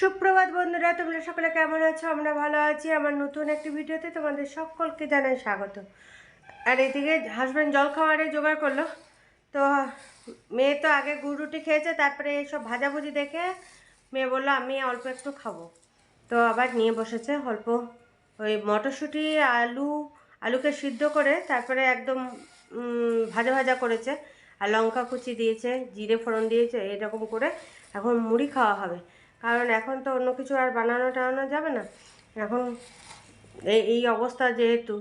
সুপ্রভাত বন্ধুরা, তোমরা সকলে কেমন আছো? আমরা ভালো আছি। আমার নতুন একটি ভিডিওতে তোমাদের সকলকে জানাই স্বাগত। আর এদিকে হাজব্যান্ড জল খাবারে জোগাড় করলো। তো মেয়ে তো আগে গুড় রুটি খেয়েছে, তারপরে এইসব ভাজাভুজি দেখে মেয়ে বললো আমি অল্প একটু খাবো। তো আবার নিয়ে বসেছে অল্প ওই মটরশুঁটি আলুকে সিদ্ধ করে তারপরে একদম ভাজা ভাজা করেছে, আর লঙ্কা কুচি দিয়েছে, জিরে ফোড়ন দিয়েছে, এরকম করে এখন মুড়ি খাওয়া হবে। কারণ এখন তো অন্য কিছু আর টানানো যাবে না। এখন এই অবস্থা যেহেতু,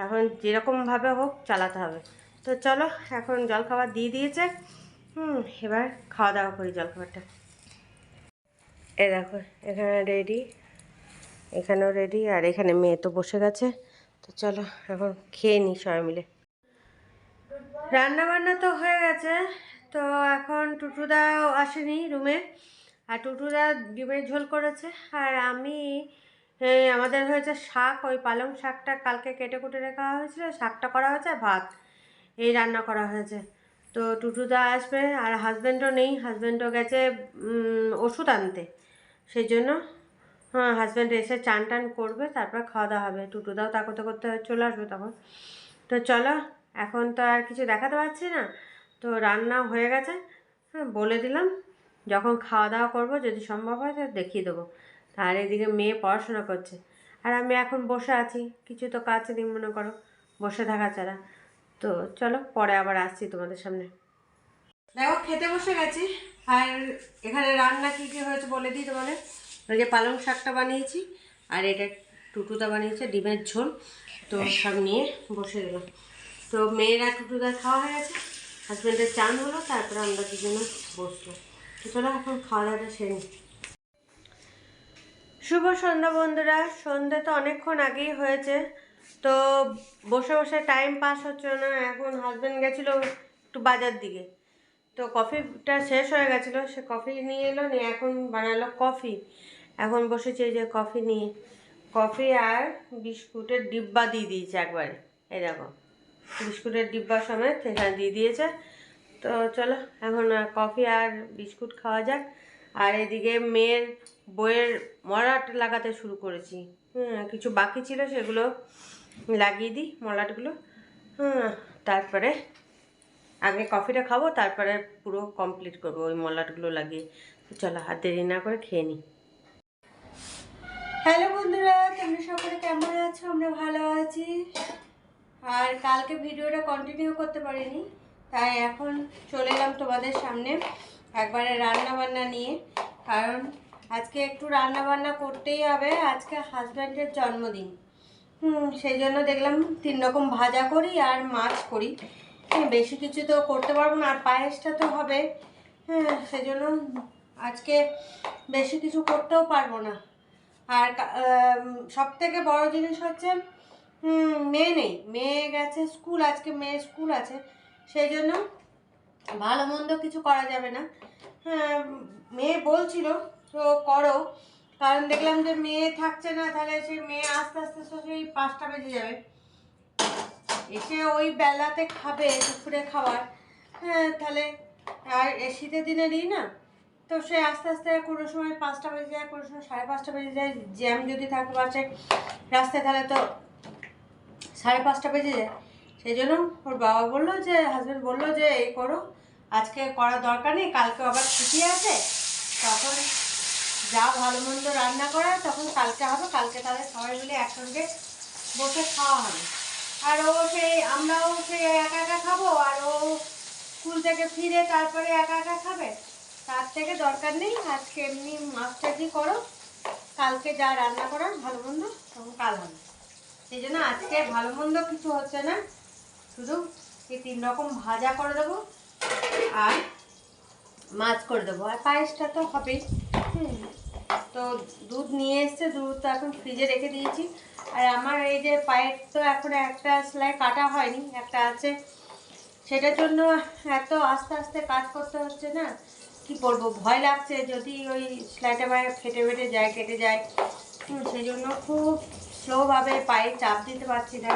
এখন যেরকমভাবে হোক চালাতে হবে। তো চলো, এখন জলখাবার দিয়ে দিয়েছে, এবার খাওয়া দাওয়া করি জলখাবারটা। এ দেখো, এখানে রেডি, এখানেও রেডি, আর এখানে মেয়ে তো বসে গেছে। তো চলো এখন খেয়ে নিই সবাই মিলে। রান্না বান্না তো হয়ে গেছে। তো এখন টুটুদাও আসেনি রুমে, আর টুটুদা ডিমের ঝোল করেছে, আর আমি আমাদের হয়েছে শাক, ওই পালং শাকটা কালকে কেটে কুটে রাখা হয়েছিল, শাকটা করা হয়েছে, আর ভাত এই রান্না করা হয়েছে। তো টুটুদা আসবে, আর হাজব্যান্ডও নেই, হাজব্যান্ডও গেছে ওষুধ আনতে। সেই জন্য হাজব্যান্ড এসে চান টান করবে, তারপর খাওয়া দাওয়া হবে। টুটুদাও তা করতে করতে চলে আসবে তখন। তো চলো, এখন তো আর কিছু দেখাতে পারছি না, তো রান্না হয়ে গেছে। বলে দিলাম যখন খাওয়া দাওয়া করবো যদি সম্ভব হয় তো দেখিয়ে দেবো। আর এদিকে মেয়ে পড়াশোনা করছে, আর আমি এখন বসে আছি, কিছু তো কাজ নেই মনে করো, বসে থাকা ছাড়া। তো চলো, পরে আবার আসছি তোমাদের সামনে। দেখো, খেতে বসে গেছি। আর এখানে রান্না কী কী হয়েছে বলে দিই তোমাদের। ওই যে পালং শাকটা বানিয়েছি, আর এটা টুটুদা বানিয়েছে ডিমের ঝোল। তো সব নিয়ে বসে গেলাম। তো মেয়েরা টুটুদা খাওয়া হয়ে গেছে, হাজব্যান্ডের চান হলো, তারপরে আমরা দুজনে বসলো। তো চলো এখন খাওয়া দাওয়াটা সেরে নিই। শুভ সন্ধ্যা বন্ধুরা। সন্ধ্যে তো অনেকক্ষণ আগেই হয়েছে। তো বসে বসে টাইম পাস হচ্ছে না। এখন হাজব্যান্ড গেছিলো একটু বাজার দিকে, তো কফিটা শেষ হয়ে গেছিলো, সে কফি নিয়ে এলো, নিয়ে এখন বানালো কফি। এখন বসেছে এই যে কফি নিয়ে, কফি আর বিস্কুটের ডিব্বা দিয়ে দিয়েছে একবারে। এই দেখো, বিস্কুটের ডিব্বা সমেত এখানে দিয়ে দিয়েছে। তো চলো এখন কফি আর বিস্কুট খাওয়া যাক। আর এদিকে মেয়ের বইয়ের মলাট লাগাতে শুরু করেছি। কিছু বাকি ছিল, সেগুলো লাগিয়ে দিই মলাটগুলো। তারপরে আগে কফিটা খাবো, তারপরে পুরো কমপ্লিট করবো ওই মলাটগুলো লাগিয়ে। চলো, হাত দেরি না করে খেয়ে নিই। হ্যালো বন্ধুরা, তোমরা সকলে কেমন আছো? আমরা ভালো আছি। আর কালকে ভিডিওটা কন্টিনিউ করতে পারিনি, তাই এখন চলে এলাম তোমাদের সামনে একবারে রান্না বান্না নিয়ে। কারণ আজকে একটু রান্না বান্না করতেই হবে, আজকে হাজব্যান্ডের জন্মদিন। সেই জন্য দেখলাম 3 রকম ভাজা করি আর মাছ করি। বেশি কিছু তো করতে পারবো না, আর পায়েসটা তো হবে। সেই জন্য আজকে বেশি কিছু করতেও পারবো না। আর সব থেকে বড় জিনিস হচ্ছে মেয়ে নেই, মেয়ে গেছে স্কুল, আজকে মেয়ে স্কুল আছে। সেই জন্য ভালো মন্দ কিছু করা যাবে না। মেয়ে বলছিল তো করো, কারণ দেখলাম যে মেয়ে থাকছে না, তাহলে সে মেয়ে আস্তে আস্তে সেই 5টা বেজে যাবে, এসে ওই বেলাতে খাবে দুপুরে খাবার। তাহলে আর শীতের দিনে দিই না, তো সে আস্তে আস্তে কোনো সময় 5টা বেজে যায়, কোনো সময় 5:30 বেজে যায়। জ্যাম যদি থাকে বাসে রাস্তায়, তাহলে তো 5:30 বেজে যায়। সেই জন্য ওর বাবা বললো যে, হাজব্যান্ড বললো যে এই করো, আজকে করার দরকার নেই, কালকে আবার ছুটি আছে, তখন যা ভালো মন্দ রান্না করা তখন কালকে হবে, কালকে তাহলে সবাই মিলে একসঙ্গে বসে খাওয়া হবে। আর ও সেই আমরাও সেই একা একা খাবো, আর ও স্কুল থেকে ফিরে তারপরে একা একা খাবে, তার থেকে দরকার নেই। আজকে এমনি মাছটাজি করো, কালকে যা রান্না করার ভালো মন্দ তখন কাল হবে। সেই জন্য আজকে ভালো মন্দ কিছু হচ্ছে না, শুধু এই 3 রকম ভাজা করে দেবো আর মাছ করে দেবো, আর পায়েসটা তো হবেই। তো দুধ নিয়ে এসছে, দুধ তো এখন ফ্রিজে রেখে দিয়েছি। আর আমার এই যে পায়ের তো এখন একটা সেলাই কাটা হয়নি, একটা আছে, সেটার জন্য এত আস্তে আস্তে কাজ করতে হচ্ছে না, কি করবো, ভয় লাগছে যদি ওই সেলাইটা পায়ে ফেটে ফেটে যায়, কেটে যায়। সেই জন্য খুব স্লোভাবে পায়ে চাপ দিতে পারছি না,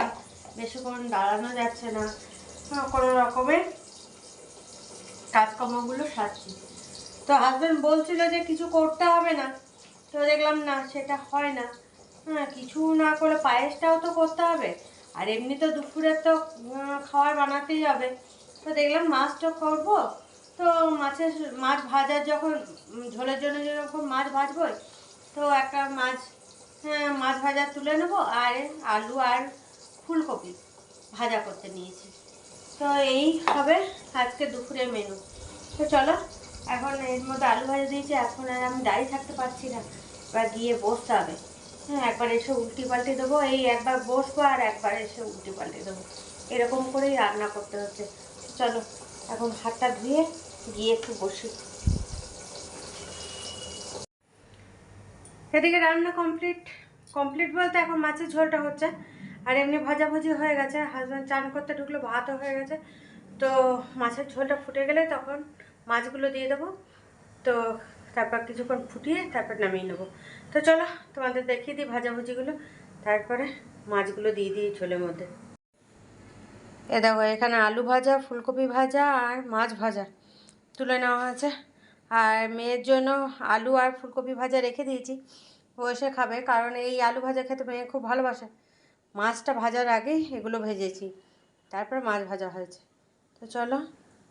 বেশিক্ষণ দাঁড়ানো যাচ্ছে না, কোনো রকমের কাজকর্মগুলো সারছি। তো হাজব্যান্ড বলছিল যে কিছু করতে হবে না, তো দেখলাম না সেটা হয় না, হ্যাঁ কিছু না করে পায়েসটাও তো করতে হবে, আর এমনি তো দুপুরের তো খাবার বানাতেই হবে। তো দেখলাম মাছটা করবো, তো মাছ ভাজার যখন ঝোলের জন্য যখন মাছ ভাজবই, তো একটা মাছ ভাজা তুলে নেবো, আর আলু আর ফুলকপি ভাজা করতে নিয়েছি। তো এই হবে আজকে দুপুরের মেনু। তো চলো, এখন এর মধ্যে আলু ভাজা দিয়েছি, এখন আর আমি দাঁড়িয়ে থাকতে পারছি না, এবার গিয়ে বসতে হবে। হ্যাঁ, একবার এসে উল্টি পাল্টে দেবো, এই একবার বসবো আর একবার এসে উল্টি পাল্টে দেবো, এরকম করেই রান্না করতে হচ্ছে। চলো এখন হাতটা ধুয়ে গিয়ে একটু বসি। এদিকে রান্না কমপ্লিট বলতে এখন মাছের ঝোলটা হচ্ছে, আর এমনি ভাজাভুজি হয়ে গেছে, হাজব্যান্ড চান করতে ঢুকলো, ভাতও হয়ে গেছে। তো মাছের ঝোলটা ফুটে গেলে তখন মাছগুলো দিয়ে দেবো, তো তারপর কিছুক্ষণ ফুটিয়ে তারপর নামিয়ে নেবো। তো চলো তোমাদের দেখিয়ে দিই ভাজাভুজিগুলো, তারপরে মাছগুলো দিয়ে দিই ঝোলের মধ্যে। এ দেখো এখানে আলু ভাজা, ফুলকপি ভাজা আর মাছ ভাজা তুলে নেওয়া হয়েছে, আর মেয়ের জন্য আলু আর ফুলকপি ভাজা রেখে দিয়েছি, ও এসে খাবে, কারণ এই আলু ভাজা খেতে মেয়ে খুব ভালোবাসে। মাছটা ভাজার আগেই এগুলো ভেজেছি, তারপর মাছ ভাজা হয়েছে। তো চলো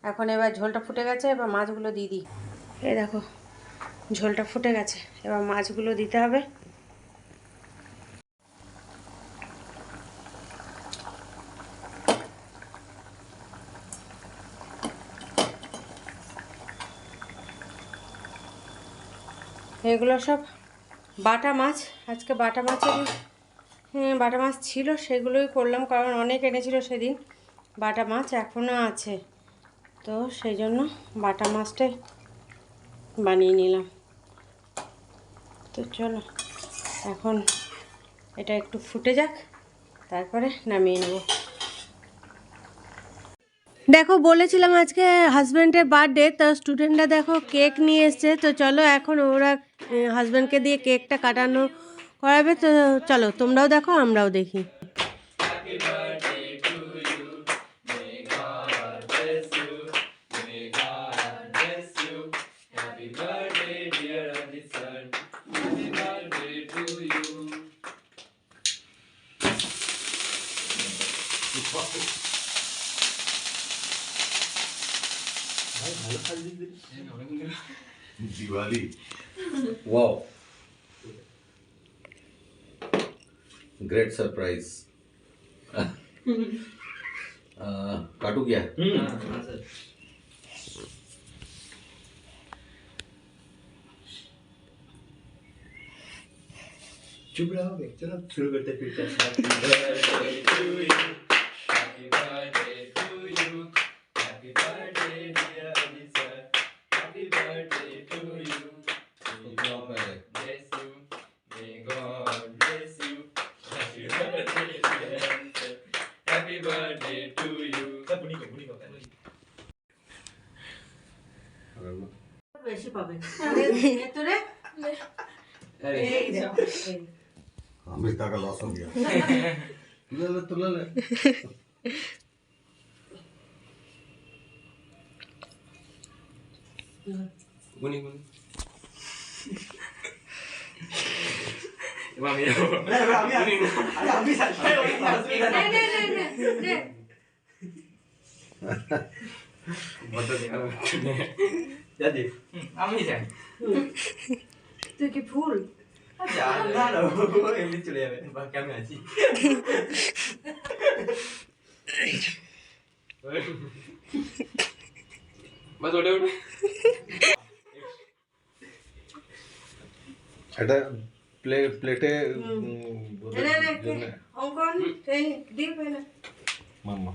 এখন এবার ঝোলটা ফুটে গেছে, এবার মাছগুলো দিয়ে দিই। এই দেখো ঝোলটা ফুটে গেছে, এবার মাছগুলো দিতে হবে। এগুলো সব বাটা মাছ, আজকে বাটা মাছ ছিল, সেগুলোই করলাম, কারণ অনেক এনেছিল সেদিন বাটা মাছ, এখনও আছে, তো সেই জন্য বাটা মাছটাই বানিয়ে নিলাম। তো চলো এখন এটা একটু ফুটে যাক, তারপরে নামিয়ে নেব। দেখো বলেছিলাম আজকে হাজব্যান্ডের বার্থডে, তো স্টুডেন্টরা দেখো কেক নিয়ে এসছে। তো চলো এখন ওরা হাজব্যান্ডকে দিয়ে কেকটা কাটানো করাবে। তো চলো তোমরাও দেখো আমরাও দেখি। दिवाली वाओ ग्रेट सरप्राइज काटू क्या चुप रहो चलो शुरू करते फिर বেশি পাবে अमृता का लॉस हो गया ले ले तो ले ले गुनी गुनी Mami, Ami santai loh. Jadi, Ami sih. তুই কি ফুল Jangan loh, ini cule ya, pakai Ami aja. Mas udah. এটা প্লেটে অঙ্কন এই দিই না মাম্মা